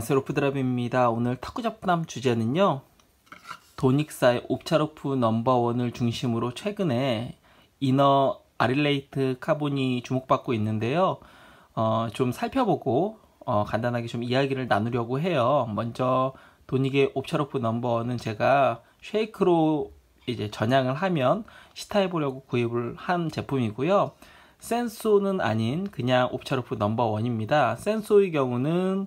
안녕하세요, 로프드랍입니다. 오늘 탁구 잡담 주제는요, 도닉사의 옵차로프 넘버원을 중심으로 최근에 이너 아릴레이트 카본이 주목받고 있는데요. 좀 살펴보고 간단하게 좀 이야기를 나누려고 해요. 먼저 도닉의 옵차로프 넘버원은 제가 쉐이크로 이제 전향을 하면 시타해보려고 구입을 한 제품이고요. 센소는 아닌 그냥 옵차로프 넘버원입니다. 센소의 경우는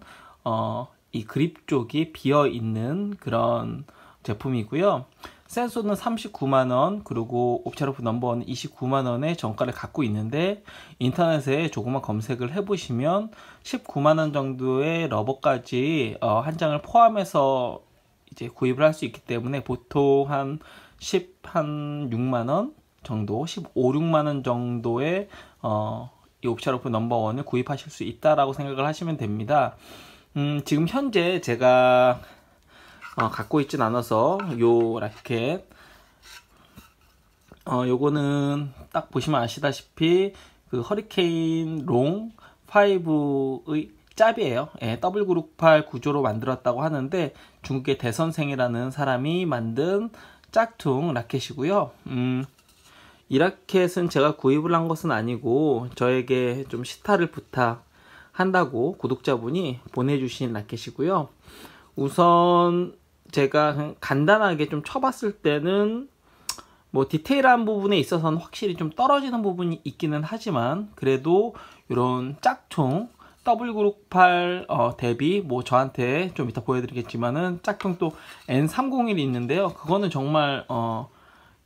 이 그립 쪽이 비어있는 그런 제품이고요. 센소는 39만원, 그리고 옵차로프 넘버원은 29만원의 정가를 갖고 있는데, 인터넷에 조금만 검색을 해보시면 19만원 정도의 러버까지 한 장을 포함해서 이제 구입을 할 수 있기 때문에 보통 한 6만원 정도, 6만원 정도의 이 옵차로프 넘버원을 구입하실 수 있다라고 생각을 하시면 됩니다. 지금 현재 제가 갖고 있진 않아서 요 라켓 요거는 딱 보시면 아시다시피 그 허리케인 롱 5의 짭이에요. 예, W968 구조로 만들었다고 하는데 중국의 대선생이라는 사람이 만든 짝퉁 라켓이고요. 이 라켓은 제가 구입을 한 것은 아니고 저에게 좀 시타를 부탁한다고 구독자분이 보내주신 라켓이고요. 우선 제가 간단하게 좀 쳐봤을 때는 뭐 디테일한 부분에 있어서는 확실히 좀 떨어지는 부분이 있기는 하지만, 그래도 이런 짝퉁 W968 대비 뭐 저한테 좀 이따 보여드리겠지만은 짝퉁 또 N301이 있는데요. 그거는 정말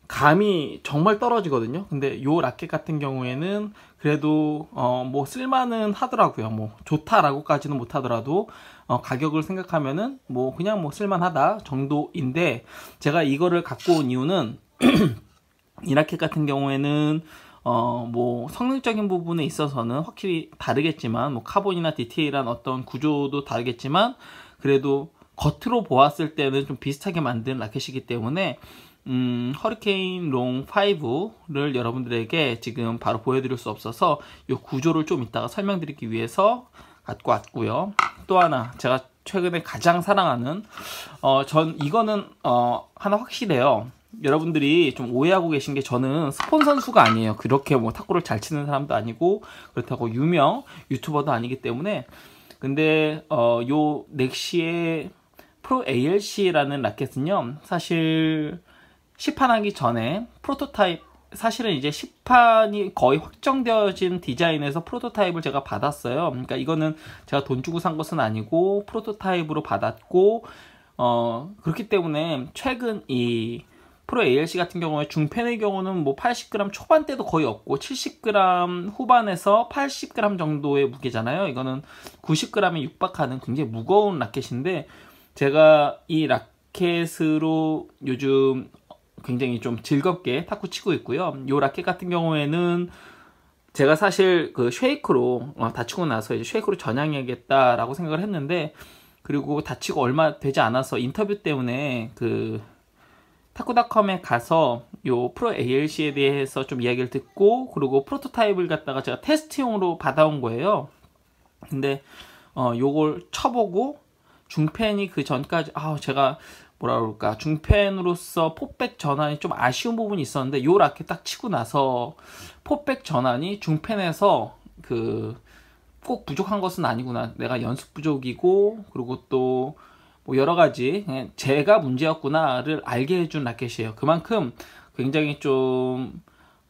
감이 정말 떨어지거든요. 근데 요 라켓 같은 경우에는 그래도 뭐 쓸만은 하더라고요. 뭐 좋다라고까지는 못하더라도 가격을 생각하면은 뭐 그냥 뭐 쓸만하다 정도인데, 제가 이거를 갖고 온 이유는 이 라켓 같은 경우에는 뭐 성능적인 부분에 있어서는 확실히 다르겠지만, 뭐 카본이나 디테일한 어떤 구조도 다르겠지만, 그래도 겉으로 보았을 때는 좀 비슷하게 만든 라켓이기 때문에 허리케인 롱 5를 여러분들에게 지금 바로 보여드릴 수 없어서 이 구조를 좀 이따가 설명드리기 위해서 갖고 왔고요. 또 하나 제가 최근에 가장 사랑하는 전 이거는 하나 확실해요. 여러분들이 좀 오해하고 계신 게, 저는 스폰 선수가 아니에요. 그렇게 뭐 탁구를 잘 치는 사람도 아니고 그렇다고 유명 유튜버도 아니기 때문에. 근데 요 넥시의 프로 ALC라는 라켓은요, 사실 시판하기 전에 프로토타입, 사실은 이제 시판이 거의 확정되어진 디자인에서 프로토타입을 제가 받았어요. 그러니까 이거는 제가 돈 주고 산 것은 아니고 프로토타입으로 받았고, 그렇기 때문에 최근 이 프로 ALC 같은 경우에 중펜의 경우는 뭐 80g 초반대도 거의 없고 70g 후반에서 80g 정도의 무게잖아요. 이거는 90g에 육박하는 굉장히 무거운 라켓인데, 제가 이 라켓으로 요즘 굉장히 좀 즐겁게 탁구 치고 있고요. 요 라켓 같은 경우에는 제가 사실 그 쉐이크로 다치고 나서 이제 쉐이크로 전향해야겠다라고 생각을 했는데, 그리고 다치고 얼마 되지 않아서 인터뷰 때문에 그 탁구닷컴에 가서 요 프로 ALC에 대해서 좀 이야기를 듣고, 그리고 프로토타입을 갖다가 제가 테스트용으로 받아온 거예요. 근데 요걸 쳐보고 중펜이 그 전까지 제가 뭐라 그럴까, 중펜으로서 포백 전환이 좀 아쉬운 부분이 있었는데, 요 라켓 딱 치고 나서 포백 전환이 중펜에서 꼭 부족한 것은 아니구나, 내가 연습 부족이고 그리고 또 뭐 여러 가지 제가 문제였구나를 알게 해준 라켓이에요. 그만큼 굉장히 좀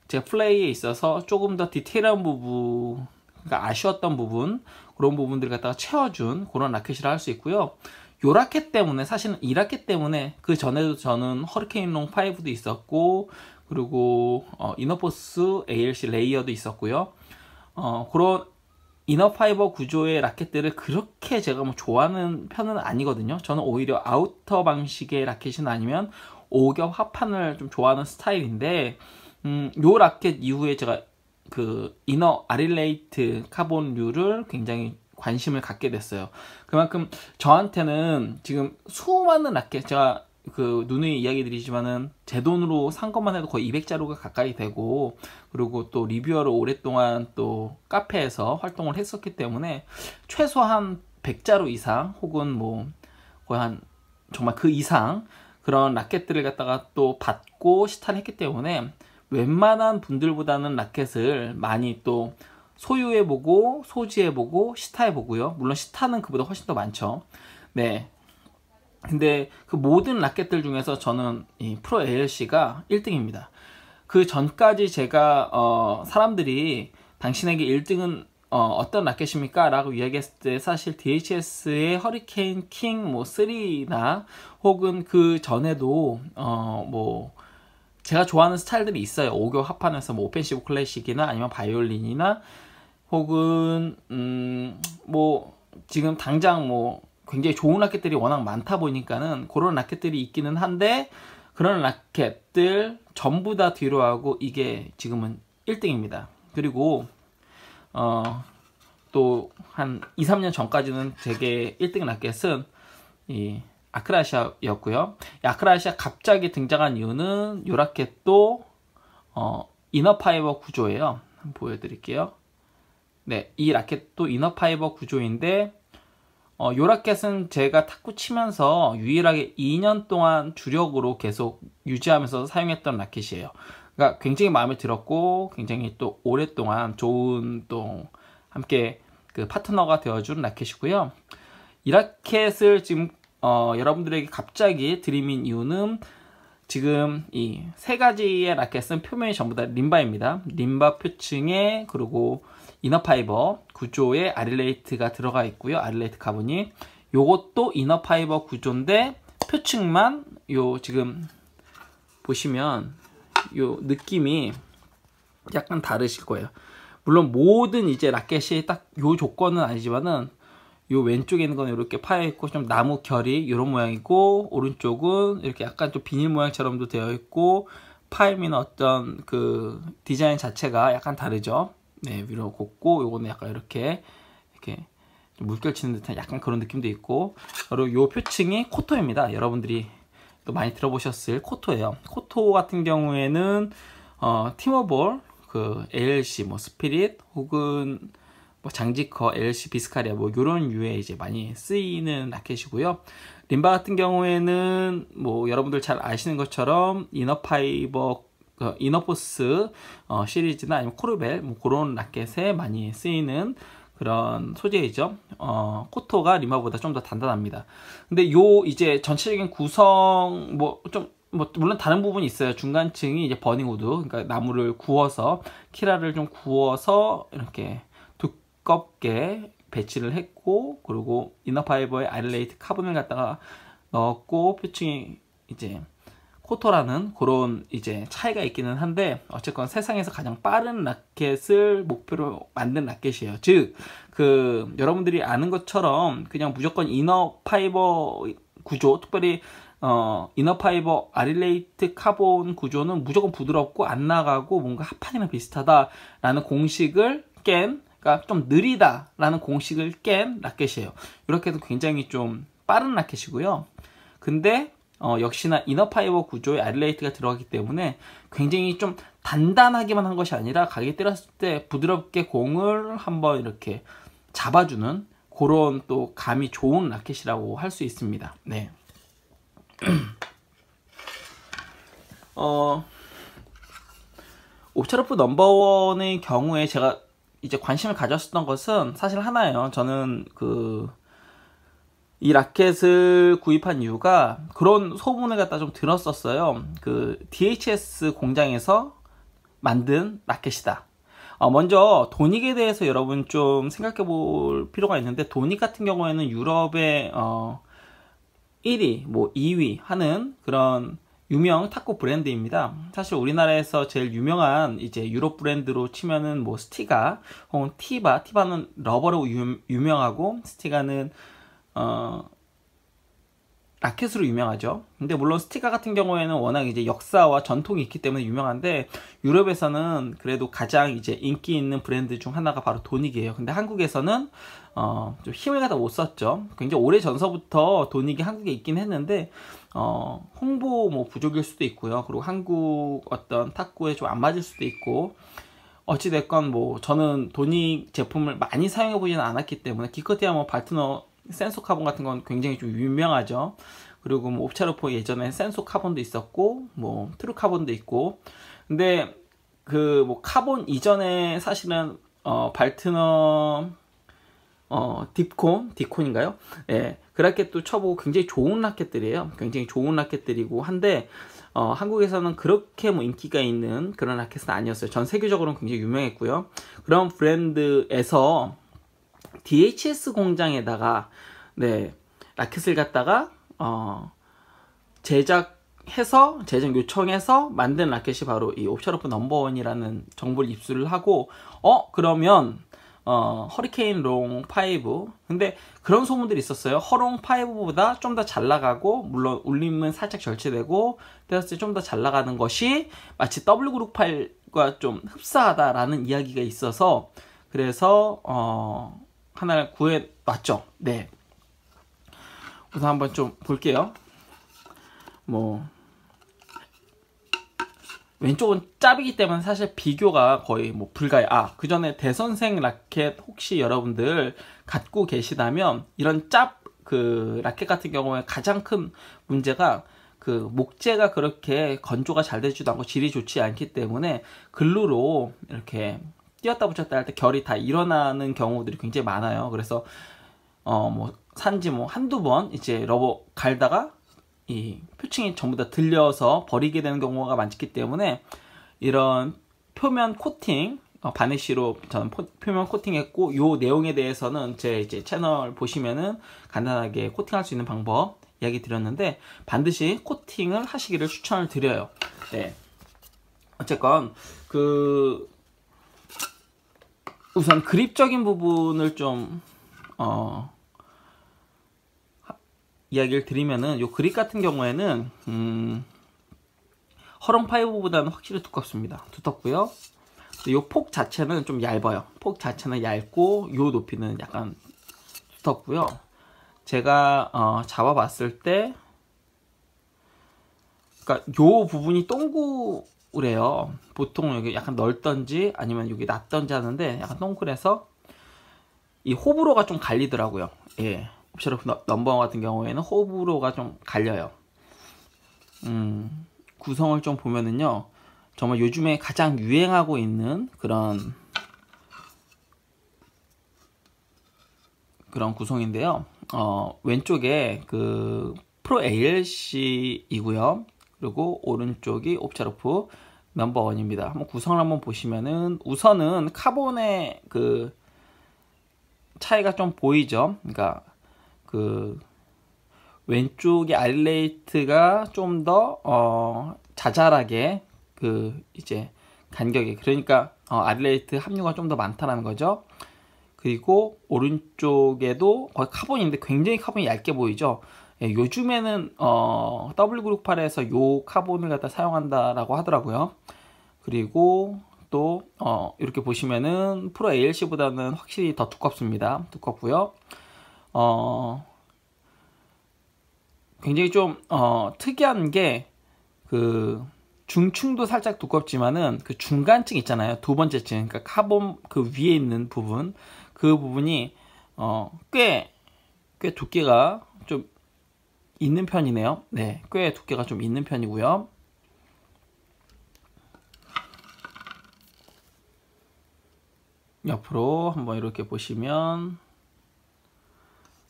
제 플레이에 있어서 조금 더 디테일한 부분, 그러니까 아쉬웠던 부분, 그런 부분들을 갖다가 채워준 그런 라켓이라 할 수 있고요. 요 라켓 때문에, 사실은 이 라켓 때문에 그 전에도 저는 허리케인 롱 5도 있었고, 그리고 이너포스 ALC 레이어도 있었고요. 그런 이너 파이버 구조의 라켓들을 그렇게 제가 뭐 좋아하는 편은 아니거든요. 저는 오히려 아우터 방식의 라켓은 아니면 오겹 합판을 좀 좋아하는 스타일인데, 요 라켓 이후에 제가 그 이너 아릴레이트 카본류를 굉장히 관심을 갖게 됐어요. 그만큼 저한테는 지금 수많은 라켓, 제가 그 누누이 이야기 드리지만은 제 돈으로 산 것만 해도 거의 200자루가 가까이 되고, 그리고 또 리뷰어로 오랫동안 또 카페에서 활동을 했었기 때문에 최소한 100자루 이상 혹은 뭐 거의 한 정말 그 이상 그런 라켓들을 갖다가 또 받고 시타를 했기 때문에 웬만한 분들보다는 라켓을 많이 또 소유해보고 소지해보고 시타해보고요. 물론 시타는 그보다 훨씬 더 많죠. 네. 근데 그 모든 라켓들 중에서 저는 이 프로 ALC가 1등입니다. 그 전까지 제가 사람들이 당신에게 1등은 어떤 라켓입니까? 라고 이야기했을 때 사실 DHS의 허리케인 킹 뭐 3나 혹은 그 전에도 뭐 제가 좋아하는 스타일들이 있어요. 오교 합판에서 뭐 오펜시브 클래식이나 아니면 바이올린이나 혹은 뭐 지금 당장 뭐 굉장히 좋은 라켓들이 워낙 많다 보니까는 그런 라켓들이 있기는 한데 그런 라켓들 전부 다 뒤로 하고 이게 지금은 1등입니다. 그리고 또 한 2, 3년 전까지는 제게 1등 라켓은 이 아크라시아였고요. 이 아크라시아 갑자기 등장한 이유는 이 라켓도 이너파이버 구조예요. 한번 보여드릴게요. 네, 이 라켓도 이너파이버 구조인데 이 라켓은 제가 탁구 치면서 유일하게 2년 동안 주력으로 계속 유지하면서 사용했던 라켓이에요. 그러니까 굉장히 마음에 들었고 굉장히 또 오랫동안 좋은 또 함께 그 파트너가 되어준 라켓이고요. 이 라켓을 지금 여러분들에게 갑자기 드리민 이유는 지금 이 세 가지의 라켓은 표면이 전부 다 림바입니다. 림바 표층에 그리고 이너파이버 구조에 아릴레이트가 들어가 있고요. 아릴레이트 카본이 요것도 이너파이버 구조인데 표층만 요 지금 보시면 요 느낌이 약간 다르실 거예요. 물론 모든 이제 라켓이 딱 요 조건은 아니지만은 요 왼쪽에 있는 건 이렇게 파여 있고 좀 나무 결이 이런 모양이고 오른쪽은 이렇게 약간 좀 비닐 모양처럼도 되어 있고 파임이나 어떤 그 디자인 자체가 약간 다르죠. 네, 위로 곱고 요거는 약간 이렇게 물결 치는 듯한 약간 그런 느낌도 있고 그리고 요 표층이 코토입니다. 여러분들이 또 많이 들어보셨을 코토예요. 코토 같은 경우에는 티머볼, 그 ALC, 뭐 스피릿 혹은 뭐 장지커, ALC 비스카리아 뭐 이런 류에 이제 많이 쓰이는 라켓이고요. 림바 같은 경우에는 뭐 여러분들 잘 아시는 것처럼 이너파이버, 이너포스 시리즈나 아니면 코르벨 뭐 그런 라켓에 많이 쓰이는 그런 소재이죠. 코토가 림바보다 좀 더 단단합니다. 근데 요 이제 전체적인 구성 뭐 물론 다른 부분이 있어요. 중간층이 이제 버닝우드, 그러니까 나무를 구워서 키라를 좀 구워서 이렇게 두껍게 배치를 했고 그리고 이너파이버에 아릴레이트 카본을 갖다가 넣었고 표층이 이제 코토라는 그런 이제 차이가 있기는 한데 어쨌건 세상에서 가장 빠른 라켓을 목표로 만든 라켓이에요. 즉 그 여러분들이 아는 것처럼 그냥 무조건 이너파이버 구조, 특별히 이너파이버 아릴레이트 카본 구조는 무조건 부드럽고 안 나가고 뭔가 합판이랑 비슷하다라는 공식을 깬, 그러니까 좀 느리다라는 공식을 깬 라켓이에요. 이렇게 해서 굉장히 좀 빠른 라켓이고요. 근데 역시나 이너파이버 구조에 아릴레이트가 들어가기 때문에 굉장히 좀 단단하기만 한 것이 아니라 가게 때렸을 때 부드럽게 공을 한번 이렇게 잡아주는 그런 또 감이 좋은 라켓이라고 할 수 있습니다. 네. 옵차로프 넘버원의 경우에 제가 이제 관심을 가졌었던 것은 사실 하나예요. 저는 이 라켓을 구입한 이유가 그런 소문을 갖다 좀 들었었어요. 그 DHS 공장에서 만든 라켓이다. 먼저 도닉에 대해서 여러분 좀 생각해 볼 필요가 있는데, 도닉 같은 경우에는 유럽의 1위, 뭐 2위 하는 그런 유명 탁구 브랜드입니다. 사실 우리나라에서 제일 유명한 이제 유럽 브랜드로 치면은 뭐 스티가 혹은 티바는 러버로 유명하고 스티가는 라켓으로 유명하죠. 근데 물론 스티가 같은 경우에는 워낙 이제 역사와 전통이 있기 때문에 유명한데, 유럽에서는 그래도 가장 이제 인기 있는 브랜드 중 하나가 바로 도닉이에요. 근데 한국에서는 좀 힘을 갖다 못 썼죠. 굉장히 오래 전서부터 도닉이 한국에 있긴 했는데 홍보 뭐 부족일 수도 있고요. 그리고 한국 어떤 탁구에 좀 안 맞을 수도 있고, 어찌됐건 뭐 저는 도닉 제품을 많이 사용해 보지는 않았기 때문에 기껏해야 뭐 발트너 센소 카본 같은 건 굉장히 좀 유명하죠. 그리고 뭐 옵차르포 예전에 센소 카본도 있었고 뭐 트루 카본도 있고. 근데 그 뭐 카본 이전에 사실은 발트넘 디콘인가요? 예, 그 라켓도 쳐보고 굉장히 좋은 라켓들이에요. 굉장히 좋은 라켓들이고 한데 한국에서는 그렇게 뭐 인기가 있는 그런 라켓은 아니었어요. 전 세계적으로는 굉장히 유명했고요. 그런 브랜드에서 DHS 공장에다가 네, 라켓을 갖다가 제작 요청해서 만든 라켓이 바로 이 옵샤로프 넘버원이라는 정보를 입수를 하고 그러면 허리케인 롱 5. 근데 그런 소문들이 있었어요. 허롱 5보다 좀 더 잘 나가고, 물론 울림은 살짝 절제되고, 때렸을 때 좀 더 잘 나가는 것이 마치 W968과 좀 흡사하다라는 이야기가 있어서, 그래서 하나를 구해왔죠. 네. 우선 한번 좀 볼게요. 뭐 왼쪽은 짭이기 때문에 사실 비교가 거의 뭐 불가요. 그 전에 대선생 라켓 혹시 여러분들 갖고 계시다면 이런 짭 그 라켓 같은 경우에 가장 큰 문제가 그 목재가 그렇게 건조가 잘 되지도 않고 질이 좋지 않기 때문에 글루로 이렇게 띄었다 붙였다 할 때 결이 다 일어나는 경우들이 굉장히 많아요. 그래서 뭐 산지 뭐 한두 번 이제 러버 갈다가 이 표층이 전부 다 들려서 버리게 되는 경우가 많기 때문에 이런 표면 코팅, 바니쉬로 저는 표면 코팅했고, 요 내용에 대해서는 제 이제 채널 보시면은 간단하게 코팅할 수 있는 방법 이야기 드렸는데, 반드시 코팅을 하시기를 추천을 드려요. 네. 어쨌건 우선 그립적인 부분을 좀 이야기를 드리면은, 요 그립 같은 경우에는 허롱 5보다는 확실히 두껍습니다. 두텁고요. 요 폭 자체는 좀 얇아요. 폭 자체는 얇고 요 높이는 약간 두텁고요. 제가 잡아봤을 때, 그러니까 요 부분이 동그래요. 보통 여기 약간 넓던지 아니면 여기 낮던지 하는데 약간 동그래서 이 호불호가 좀 갈리더라고요. 예. 옵샤로프 넘버원 같은 경우에는 호불호가 좀 갈려요. 구성을 좀 보면은요, 정말 요즘에 가장 유행하고 있는 그런 구성인데요. 왼쪽에 그 프로 ALC이고요. 그리고 오른쪽이 옵차로프 넘버원입니다. 한번 구성을 한번 보시면은, 우선은 카본의 그 차이가 좀 보이죠. 그러니까 그 왼쪽의 알레이트가 좀 더 자잘하게 그 이제 간격이, 그러니까 알레이트 함유가 좀 더 많다는 거죠. 그리고 오른쪽에도 거의 카본인데 굉장히 카본이 얇게 보이죠. 예, 요즘에는 W968에서 요 카본을 갖다 사용한다라고 하더라고요. 그리고 또 이렇게 보시면은 프로 ALC보다는 확실히 더 두껍습니다. 두껍고요. 굉장히 좀 특이한 게, 그 중층도 살짝 두껍지만은 그 중간층 있잖아요. 두 번째 층, 그러니까 카본 그 위에 있는 부분, 그 부분이 꽤 두께가 좀 있는 편이네요. 네, 꽤 두께가 좀 있는 편이고요. 옆으로 한번 이렇게 보시면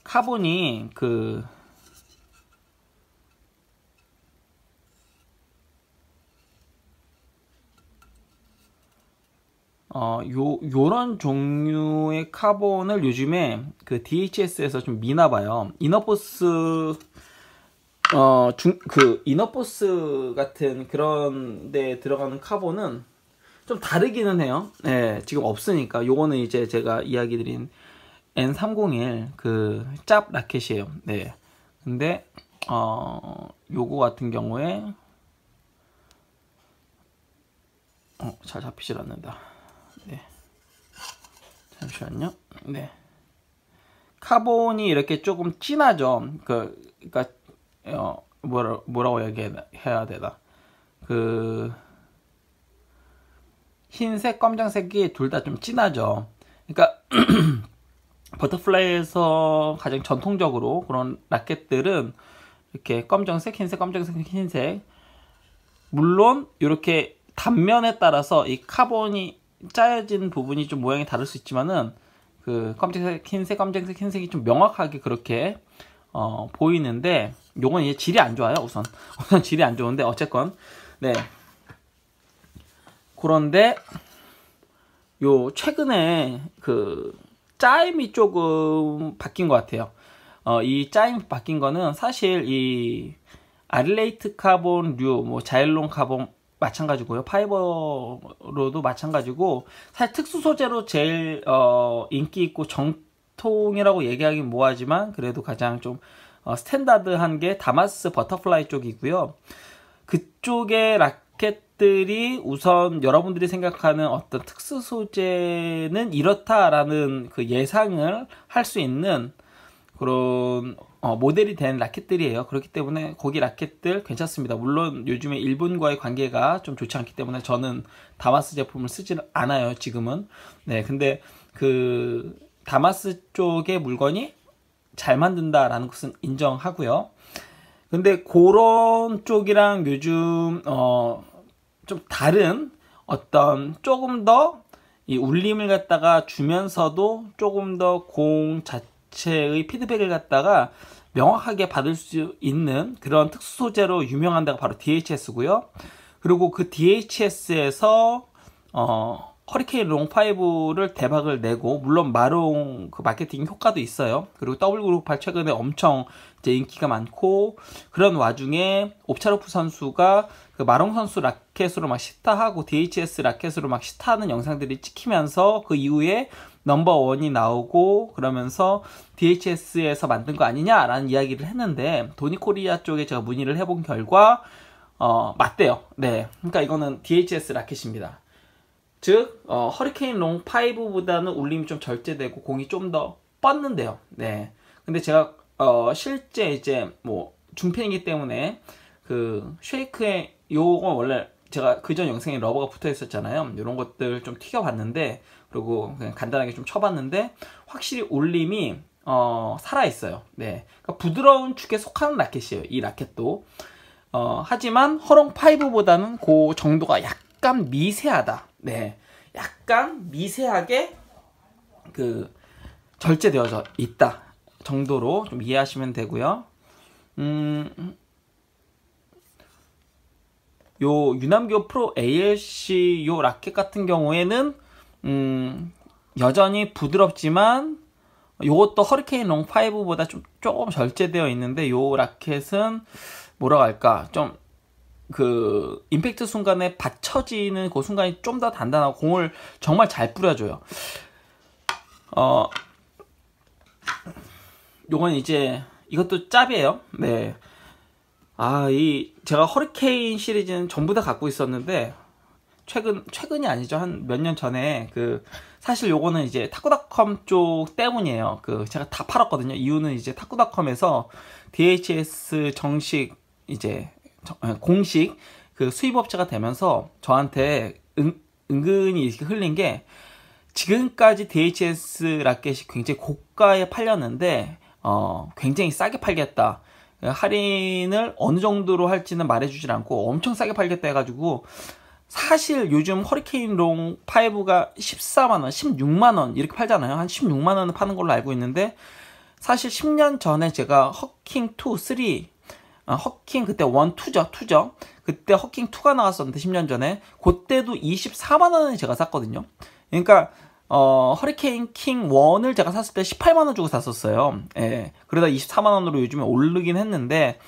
카본이 요런 종류의 카본을 요즘에 그 DHS에서 좀 미나봐요. 이너포스, 이너포스 같은 그런 데 들어가는 카본은 좀 다르기는 해요. 네, 지금 없으니까. 요거는 이제 제가 이야기 드린 N301 그 짭 라켓이에요. 네. 근데, 요거 같은 경우에, 잘 잡히질 않는다. 네. 잠시만요. 네. 카본이 이렇게 조금 진하죠. 그러니까 뭐라고 얘기해야 되나? 그 흰색, 검정색이 둘 다 좀 진하죠. 그러니까 버터플라이에서 가장 전통적으로 그런 라켓들은 이렇게 검정색, 흰색, 검정색, 흰색. 물론 이렇게 단면에 따라서 이 카본이 짜여진 부분이 좀 모양이 다를 수 있지만은 그 검정색, 흰색, 검정색, 흰색이 좀 명확하게 그렇게 보이는데 요건 이제 질이 안 좋아요. 우선 질이 안 좋은데 어쨌건 네. 그런데 요 최근에 그 짜임이 조금 바뀐 것 같아요. 이 짜임이 바뀐 거는 사실 이 아릴레이트 카본류, 뭐 자일론 카본 마찬가지고요. 파이버로도 마찬가지고 사실 특수 소재로 제일 인기 있고 정통이라고 얘기하긴 뭐하지만 그래도 가장 좀 스탠다드한 게 다마스 버터플라이 쪽이고요. 그쪽의 라켓들이 우선 여러분들이 생각하는 어떤 특수 소재는 이렇다라는 그 예상을 할 수 있는 그런 모델이 된 라켓들이에요. 그렇기 때문에 거기 라켓들 괜찮습니다. 물론 요즘에 일본과의 관계가 좀 좋지 않기 때문에 저는 다마스 제품을 쓰지 않아요. 지금은. 네, 근데 그 다마스 쪽의 물건이 잘 만든다라는 것은 인정하고요. 근데 그런 쪽이랑 요즘 좀 다른 어떤 조금 더 이 울림을 갖다가 주면서도 조금 더 공 자체의 피드백을 갖다가 명확하게 받을 수 있는 그런 특수 소재로 유명한 데가 바로 DHS고요. 그리고 그 DHS에서 허리케인 롱5를 대박을 내고, 물론 마롱 그 마케팅 효과도 있어요. 그리고 W968 최근에 엄청 이제 인기가 많고, 그런 와중에 옵차로프 선수가 그 마롱 선수 라켓으로 막 시타하고 DHS 라켓으로 막 시타하는 영상들이 찍히면서 그 이후에 넘버원이 나오고 그러면서 DHS에서 만든 거 아니냐라는 이야기를 했는데, 도니코리아 쪽에 제가 문의를 해본 결과 맞대요. 네, 그러니까 이거는 DHS 라켓입니다. 즉 허리케인 롱 5보다는 울림이 좀 절제되고 공이 좀 더 뻗는데요. 네. 근데 제가 실제 이제 뭐 중편이기 때문에 그 쉐이크에 요건 원래 제가 그전 영상에 러버가 붙어 있었잖아요. 이런 것들 좀 튀겨봤는데, 그리고 그냥 간단하게 좀 쳐봤는데 확실히 울림이 살아있어요. 네. 그러니까 부드러운 축에 속하는 라켓이에요. 이 라켓도. 하지만 허롱 5보다는 그 정도가 약간 미세하다. 네, 약간 미세하게 그 절제되어져 있다 정도로 좀 이해하시면 되고요. 요 유남교 프로 ALC 요 라켓 같은 경우에는 여전히 부드럽지만 요것도 허리케인 롱 5보다 조금 절제되어 있는데, 요 라켓은 뭐라고 할까, 좀 그 임팩트 순간에 받쳐지는 그 순간이 좀 더 단단하고 공을 정말 잘 뿌려줘요. 요건 이제 이것도 짭이에요. 네. 제가 허리케인 시리즈는 전부 다 갖고 있었는데, 최근이 아니죠. 한 몇 년 전에 사실 요거는 이제 타쿠닷컴 쪽 때문이에요. 제가 다 팔았거든요. 이유는 이제 타쿠닷컴에서 DHS 정식 이제 공식 그 수입업체가 되면서 저한테 은근히 이렇게 흘린 게, 지금까지 DHS 라켓이 굉장히 고가에 팔렸는데 굉장히 싸게 팔겠다, 할인을 어느 정도로 할지는 말해주질 않고 엄청 싸게 팔겠다 해가지고, 사실 요즘 허리케인 롱 5가 14만원, 16만원 이렇게 팔잖아요. 한 16만원을 파는 걸로 알고 있는데, 사실 10년 전에 제가 허킹 2, 3 허킹 그때 1, 2죠. 그때 허킹 2가 나왔었는데 10년 전에, 그때도 24만원에 제가 샀거든요. 그러니까 허리케인 킹 1을 제가 샀을 때 18만원 주고 샀었어요. 예. 그러다 24만원으로 요즘에 오르긴 했는데,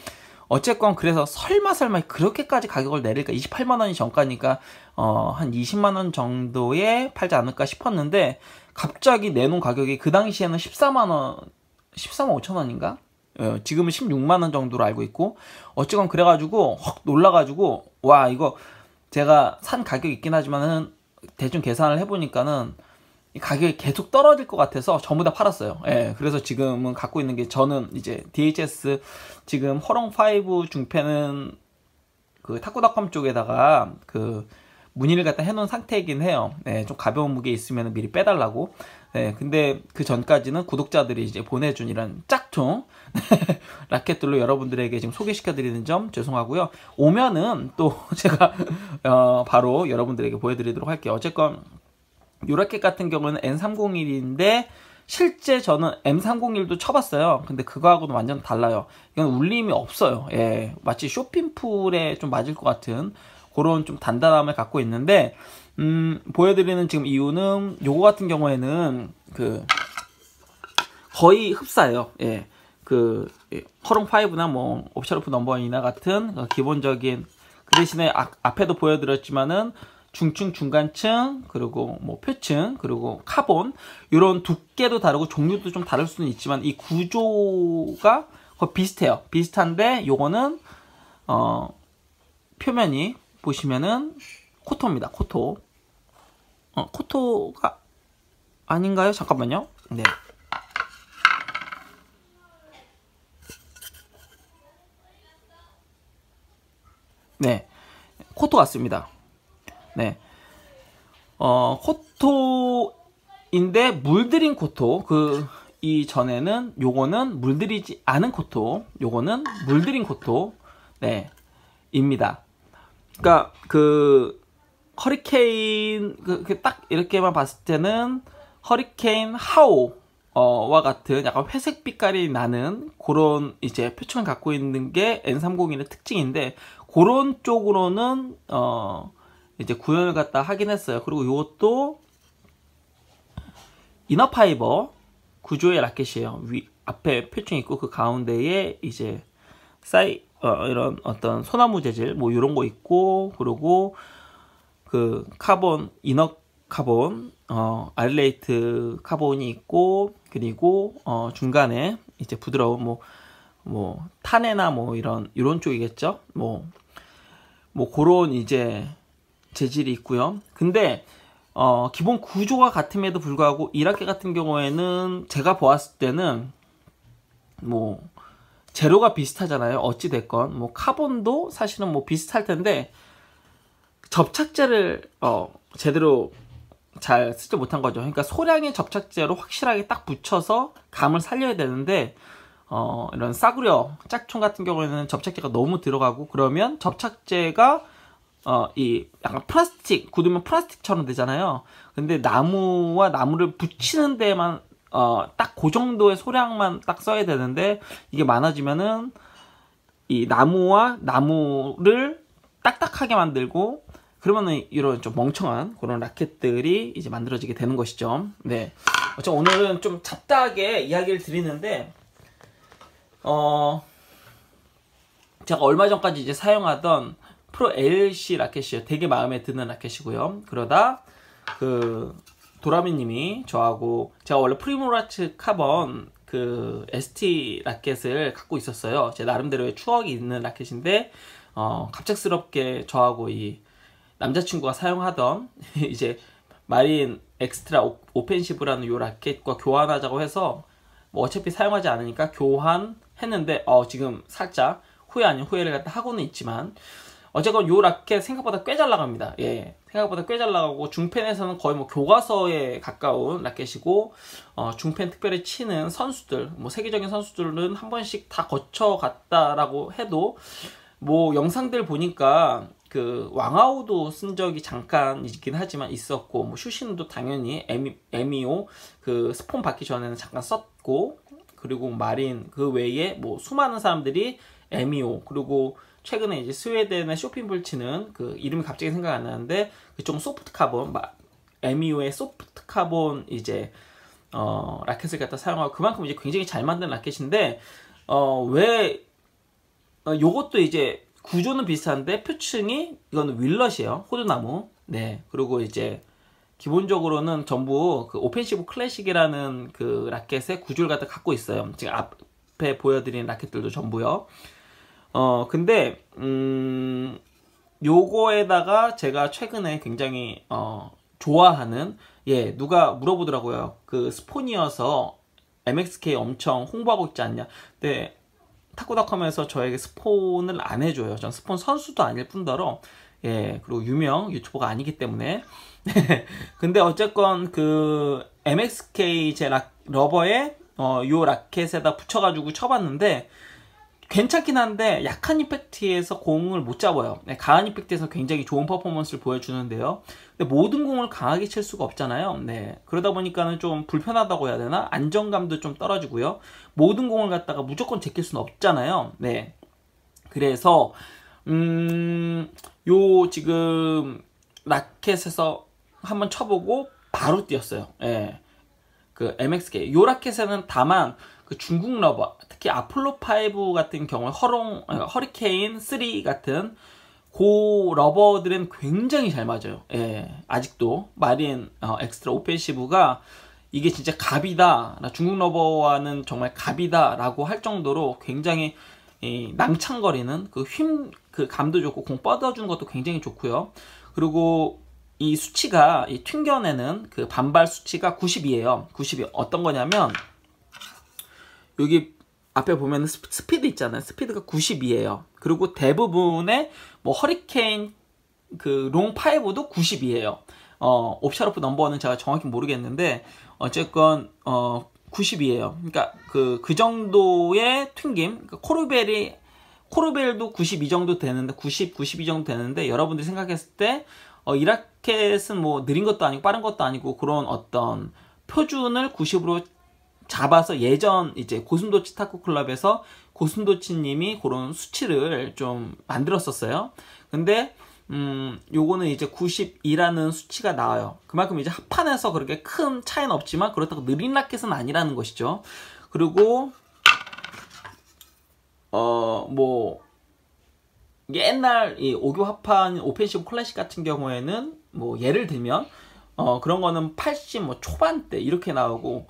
어쨌건 그래서 설마 그렇게까지 가격을 내릴까, 28만원이 정가니까 한 20만원 정도에 팔지 않을까 싶었는데, 갑자기 내놓은 가격이 그 당시에는 14만 5천원인가? 지금은 16만원 정도로 알고 있고, 어쨌건 그래가지고 확 놀라가지고, 와, 이거 제가 산 가격이 있긴 하지만은 대충 계산을 해보니까는 이 가격이 계속 떨어질 것 같아서 전부 다 팔았어요. 예, 그래서 지금은 갖고 있는 게, 저는 이제 DHS 지금 허롱5 중패는 그 타쿠닷컴 쪽에다가 그 문의를 갖다 해놓은 상태이긴 해요. 네, 좀 가벼운 무게 있으면 미리 빼달라고. 네, 근데 그 전까지는 구독자들이 이제 보내준 이런 짝퉁 라켓들로 여러분들에게 지금 소개시켜드리는 점 죄송하고요. 오면은 또 제가 바로 여러분들에게 보여드리도록 할게요. 어쨌건 요 라켓 같은 경우는 N301인데 실제 저는 M301도 쳐봤어요. 근데 그거하고는 완전 달라요. 이건 울림이 없어요. 예, 마치 쇼핑풀에 좀 맞을 것 같은 그런 좀 단단함을 갖고 있는데 보여드리는 지금 이유는 요거 같은 경우에는 그 거의 흡사해요. 예, 그 허롱5나 뭐 옵셔로프 넘버1이나 같은 기본적인 그 대신에 앞에도 보여드렸지만은 중층, 중간층, 그리고 뭐 표층, 그리고 카본 이런 두께도 다르고 종류도 좀 다를 수는 있지만 이 구조가 거의 비슷해요. 비슷한데 요거는 표면이 보시면은 코토입니다. 코토. 코토가 아닌가요? 잠깐만요. 네. 네. 코토 같습니다. 네. 코토인데 물들인 코토. 이전에는 요거는 물들이지 않은 코토. 요거는 물들인 코토. 네. 입니다. 그러니까 허리케인 딱 이렇게만 봤을 때는 허리케인 하오와 같은 약간 회색 빛깔이 나는 그런 이제 표층을 갖고 있는 게 N301의 특징인데 그런 쪽으로는 이제 구현을 갖다 하긴 했어요. 그리고 이것도 이너파이버 구조의 라켓이에요. 앞에 표층이 있고 그 가운데에 이제 이런 어떤 소나무 재질 뭐 이런 거 있고 그리고 그 카본 이너 카본 알레이트 카본이 있고 그리고 중간에 이제 부드러운 뭐 탄에나 뭐 이런 쪽이겠죠. 뭐 그런 이제 재질이 있고요. 근데 기본 구조가 같음에도 불구하고 이 라켓 같은 경우에는 제가 보았을 때는 뭐 재료가 비슷하잖아요. 어찌 됐건 뭐 카본도 사실은 뭐 비슷할 텐데 접착제를 제대로 잘 쓰지 못한 거죠. 그러니까 소량의 접착제로 확실하게 딱 붙여서 감을 살려야 되는데 이런 싸구려 짝퉁 같은 경우에는 접착제가 너무 들어가고 그러면 접착제가 이 약간 플라스틱 굳으면 플라스틱처럼 되잖아요. 근데 나무와 나무를 붙이는 데만 딱 그 정도의 소량만 딱 써야 되는데 이게 많아지면은 이 나무와 나무를 딱딱하게 만들고 그러면은 이런 좀 멍청한 그런 라켓들이 이제 만들어지게 되는 것이죠. 네. 오늘은 좀 잡다하게 이야기를 드리는데 제가 얼마 전까지 이제 사용하던 프로 LC 라켓이에요. 되게 마음에 드는 라켓이고요. 그러다 도라미님이 저하고 제가 원래 프리모라츠 카본 ST 라켓을 갖고 있었어요. 제 나름대로의 추억이 있는 라켓인데 갑작스럽게 저하고 이 남자친구가 사용하던 이제 마린 엑스트라 오펜시브라는 요 라켓과 교환하자고 해서 뭐 어차피 사용하지 않으니까 교환했는데 지금 살짝 후회 아닌 후회를 갖다 하고는 있지만 어쨌건 요 라켓 생각보다 꽤 잘 나갑니다. 예, 생각보다 꽤 잘 나가고 중펜에서는 거의 뭐 교과서에 가까운 라켓이고 중펜 특별히 치는 선수들 뭐 세계적인 선수들은 한 번씩 다 거쳐갔다라고 해도 뭐 영상들 보니까 왕아우도 쓴 적이 잠깐 있긴 하지만 있었고 뭐 슈신도 당연히 에미오 스폰 받기 전에는 잠깐 썼고 그리고 마린 그 외에 뭐 수많은 사람들이 에미오 그리고 최근에 이제 스웨덴의 쇼핑볼 치는 이름이 갑자기 생각 안 나는데 그쪽 소프트 카본 에미오의 소프트 카본 이제 라켓을 갖다 사용하고 그만큼 이제 굉장히 잘 만든 라켓인데 왜 요것도 이제 구조는 비슷한데 표층이 이거는 윌럿이에요. 호두나무. 네. 그리고 이제 기본적으로는 전부 오펜시브 클래식이라는 라켓의 구조를 갖고 있어요. 지금 앞에 보여드린 라켓들도 전부요. 근데 요거에다가 제가 최근에 굉장히 좋아하는 누가 물어보더라고요. 스폰이어서 MXK 엄청 홍보하고 있지 않냐. 근데 타쿠닷컴에서 저에게 스폰을 안 해줘요. 전 스폰 선수도 아닐 뿐더러 예, 그리고 유명 유튜버가 아니기 때문에. 근데 어쨌건 그 MXK 제 러버에 요 라켓에다 붙여가지고 쳐봤는데 괜찮긴 한데 약한 임팩트에서 공을 못 잡아요. 네, 강한 임팩트에서 굉장히 좋은 퍼포먼스를 보여주는데요. 근데 모든 공을 강하게 칠 수가 없잖아요. 네, 그러다 보니까는 좀 불편하다고 해야 되나? 안정감도 좀 떨어지고요. 모든 공을 갖다가 무조건 제낄 수는 없잖아요. 네, 그래서 요 지금 라켓에서 한번 쳐보고 바로 뛰었어요. 예, 그 MXK 요 라켓에는 다만 그 중국 러버, 특히 아폴로 5 같은 경우에 허리케인 3 같은 고 러버들은 굉장히 잘 맞아요. 예, 아직도 마린 엑스트라 오펜시브가 이게 진짜 갑이다, 중국 러버와는 정말 갑이다 라고 할 정도로 굉장히 낭창거리는 그 감도 좋고 공 뻗어주는 것도 굉장히 좋고요. 그리고 이 수치가 이 튕겨내는 그 반발 수치가 90이에요. 90이 어떤 거냐면 여기 앞에 보면 스피드 있잖아요. 스피드가 92예요. 그리고 대부분의 뭐 허리케인 그 롱 5도 90이에요. 옵샤로프 넘버는 제가 정확히 모르겠는데 어쨌건 90이에요. 그러니까 그 정도의 튕김. 그러니까 코르벨도 92 정도 되는데 92 정도 되는데 여러분들이 생각했을 때 이 라켓은 뭐 느린 것도 아니고 빠른 것도 아니고 그런 어떤 표준을 90으로 잡아서 예전 이제 고슴도치 탁구 클럽에서 고슴도치 님이 그런 수치를 좀 만들었었어요. 근데 요거는 이제 92라는 수치가 나와요. 그만큼 이제 합판에서 그렇게 큰 차이는 없지만 그렇다고 느린 라켓은 아니라는 것이죠. 그리고 뭐 옛날 이 오교 합판 오펜시브 클래식 같은 경우에는 뭐 예를 들면 그런 거는 80 뭐 초반대 이렇게 나오고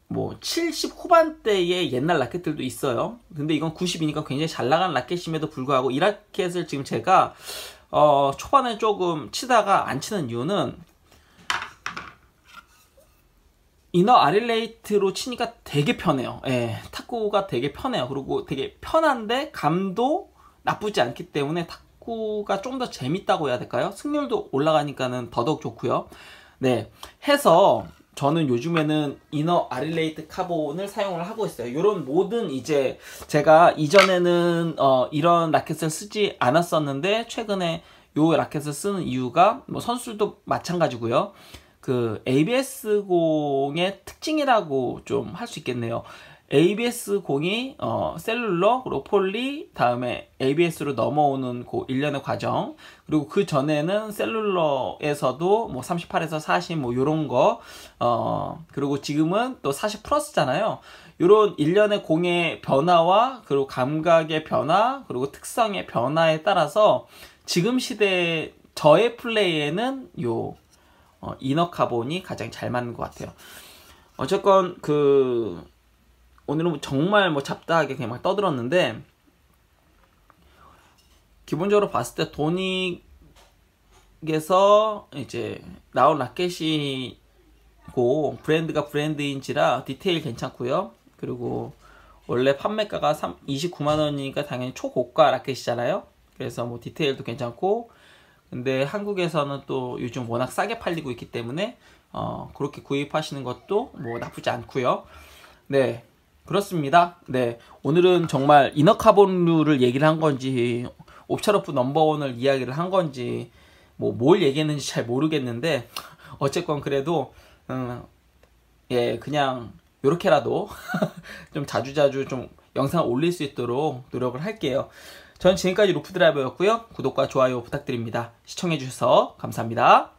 뭐 70 후반대의 옛날 라켓들도 있어요. 근데 이건 90이니까 굉장히 잘 나간 라켓임에도 불구하고 이 라켓을 지금 제가 초반에 조금 치다가 안 치는 이유는 이너 아릴레이트로 치니까 되게 편해요. 예, 탁구가 되게 편해요. 그리고 되게 편한데 감도 나쁘지 않기 때문에 탁구가 좀 더 재밌다고 해야 될까요? 승률도 올라가니까는 더더욱 좋고요. 네, 해서 저는 요즘에는 이너 아릴레이트 카본을 사용을 하고 있어요. 이런 모든 이제 제가 이전에는 이런 라켓을 쓰지 않았었는데 최근에 요 라켓을 쓰는 이유가 뭐 선수들도 마찬가지고요. 그 ABS 공의 특징이라고 좀 할 수 있겠네요. ABS 공이 셀룰러 그리고 폴리 다음에 ABS로 넘어오는 그 일련의 과정, 그리고 그 전에는 셀룰러에서도 뭐 38에서 40 뭐 요런 거 그리고 지금은 또 40 플러스잖아요. 요런 일련의 공의 변화와 그리고 감각의 변화 그리고 특성의 변화에 따라서 지금 시대의 저의 플레이에는 요 이너 카본이 가장 잘 맞는 것 같아요. 어쨌건 오늘은 정말 뭐 잡다하게 그냥 막 떠들었는데, 기본적으로 봤을 때 도닉에서 이제 나온 라켓이고 브랜드가 브랜드인지라 디테일 괜찮고요. 그리고 원래 판매가가 29만원이니까 당연히 초고가 라켓이잖아요. 그래서 뭐 디테일도 괜찮고, 근데 한국에서는 또 요즘 워낙 싸게 팔리고 있기 때문에 그렇게 구입하시는 것도 뭐 나쁘지 않고요. 네, 그렇습니다. 네, 오늘은 정말 이너카본류를 얘기를 한 건지 옵샤로프 넘버원을 이야기를 한 건지 뭐 뭘 얘기했는지 잘 모르겠는데 어쨌건 그래도 예, 그냥 요렇게라도 좀 자주자주 좀 영상을 올릴 수 있도록 노력을 할게요. 전 지금까지 루프드라이버였고요. 구독과 좋아요 부탁드립니다. 시청해주셔서 감사합니다.